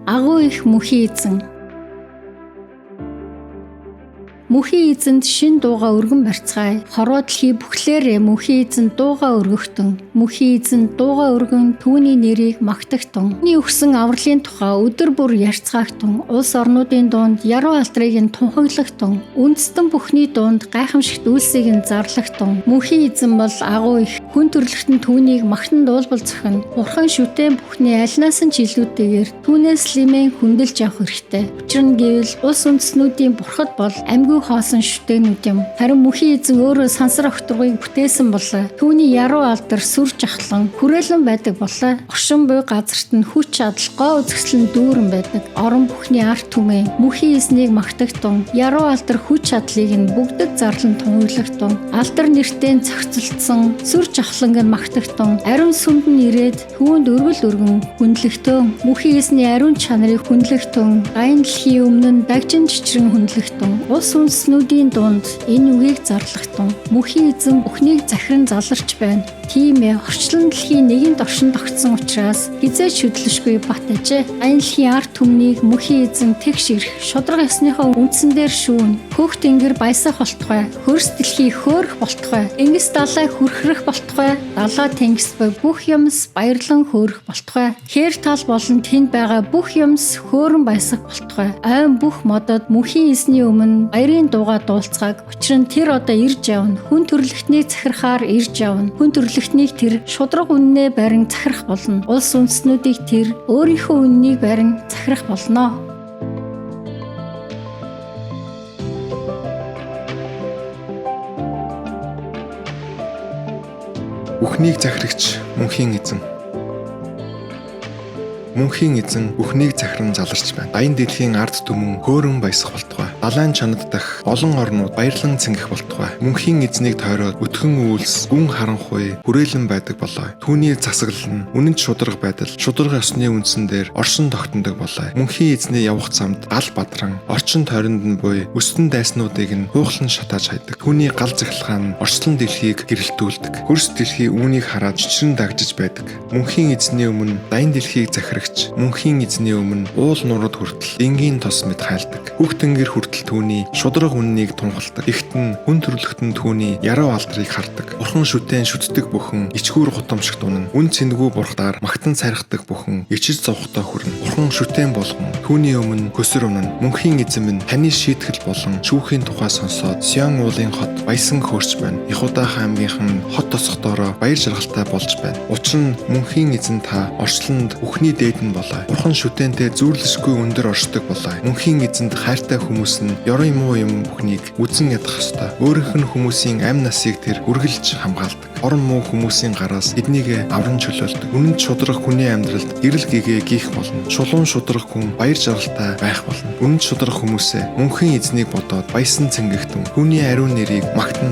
Агуу их мөхийн эзэн. Мөхийн эзэнд шин дууга өргөн барьцгаая. Хорвоо дэлхий бүхлээрээ мөхийн эзэнд дууга өргөхтөн. Мөхийн эзэнд дууга өргөн түүний нэрийг магтахтун. Түүний өгсөн авралын тухай өдөр бүр ярьцгаагтун. Улс орнуудын дунд яруу алдрыг нь тунхаглагтун. Үндэстэн бүхний дунд гайхамшигт үйлсийг нь зарлагтун. Мөхийн эзэн бол агуу их. Хүн төрлөختөн түүнийг магтан дуулбал зохино. Бурхан шүтэн бүхний альнаас нь ч илүүтэйгээр түүнээс лимэн хүндэлж авах хэрэгтэй. Учир нь гэвэл улс үндэстнүүдийн бурхад бол амьгүй хоосон шүтээнүүд юм. Харин мөхийн эзэн өөрөө сансар огторгыг бүтээсэн болоо. Түүний яруу алдар сүр жахлан хүрээлэн байдаг болоо. Оршин буй газарт нь хүч чадал гоо үзэсгэлэн дүүрэн байдаг. Орон бүхний арт түмэн мөхийн эзнийг магтагтун. Яруу алдар хүч чадлыг нь бүгдд зарлан тунхаглагтун. Алдар нэртэн цогцолдсон сүр жахланг нь магтагтун. Ариун сүмд нь ирээд түүнд өргөл өргөн хүндлэгтэн. Мөхийн эзний ариун чанарыг хүндлэгтэн. Гайн дэлхийн өмнө нь дагжин чичрэн хүндлэгтэн. Улс үндэстнүүдийн дунд энэ үгийг зарлагтун. Мөхийн эзэн бүхнийг захиран заларч байна. Тийм ээ, орчлон дэлхийн нэгэн оршин тогтсон учраас хизээч хөдлөшгүй бат ажээ. Айн дэлхийн арт түмнийг мөхийн эзэн тэгш ирэх, шудраг ёсныхоо үндсэн дээр шүүн. Хөх тэнгэр баясах болтугай. Хөрс дэлхий хөөрөх болтугай. Тэнгис далай хүрхрэх болтугай. Далаа тэнгис буй бүх юмс баярлан хөөрөх болтугай. Хээр тал болон тэнд байгаа бүх юмс хөөрөн баясах болтугай. Ойн бүх модод мөхийн эзний өмнө баярын дууга дуулцгааг. Учир нь тэр одоо ирж явна. Хүн төрлөختнийг захирахаар ирж явна. Хүн төрлөختнийг тэр шудраг үннээ барин захирах болно. Улс үндэстнүүдийг тэр өөрийнхөө үннийг барин захирах болно. Бүхнийг захирагч мөнхийн эзэн. Мөнхийн эзэн бүхнийг захиран заларч байна. Аян дэлхийн ард түмэн хөөрөн баясах болтугай. Далайн чанад дах олон орнууд баярлан цэнгэх болтугай. Мөнхийн эзнийг тойроод өтгөн үйлс, гүн харанхуй хүрээлэн байдаг болоо. Түүний засаглал нь үнэн шудраг байдал, шудраг ёсны үндсэн дээр оршин тогтнодог болоо. Мөнхийн эзний явах замд гал бадран, орчин тойронд нь буй өстөн дайснуудыг нь хуухлан шатааж хайдаг. Түүний гал захилгаан нь орчлон дэлхийг гэрэлтүүлдэг. Хөрс дэлхий үүнийг хараад чичрэн дагжиж байдаг. Мөнхийн эзний өмнө дайн дэлхийг захирагч мөнхийн эзний өмнө уул нурууд хүртэл энгийн тос мэд хайлдаг. Бүх тэнгэр хүртэл түүний шудраг үннийг тунхалдаг. Ихтэн хүн төрлөختөн түүний яруу алдрыг хардаг. Бурхан шүтэн шүтдэг бүхэн ичгүүр гутамшигт унана. Үн цэнгүү бурхтаар магтан цархдаг бүхэн ичиж зовхтой хүрнэ. Бурхан шүтэн болгон түүний өмнө хөсөр унана. Мөнхийн эзэн минь таны шийтгэл болон шүүхийн тухай сонсоод Сион уулын хот баясан хөөрч байна. Ихуда хаймгийнхан хот тосготороо баяр жаргалтай болж байна. Учир нь мөнхийн эзэн та орчлонд бүхний дээд нь болоо. Бурхан шүтэнтэй зүүрлэшгүй өндөр оршдог болоо. Мөнхийн эзэнд хайртай хүмүүс нь ёрын муу юм бүхнийг үзэн ядах ёстой. Өөрийнх нь хүмүүсийн амь насыг тэр үргэлж хамгаалдаг. Орон муу хүмүүсийн гараас эднийг авран чөлөөлдөг. Үнэнд шудраг хүний амьдралд гэрэл гэгээ гих болно. Шулуун шудраг хүн баяр жаргалтай байх болно. Үнэнд шудраг хүмүүсээ мөнхийн эзнийг бодоод баясан цэнгэгтэн түүний ариун нэрийг магтан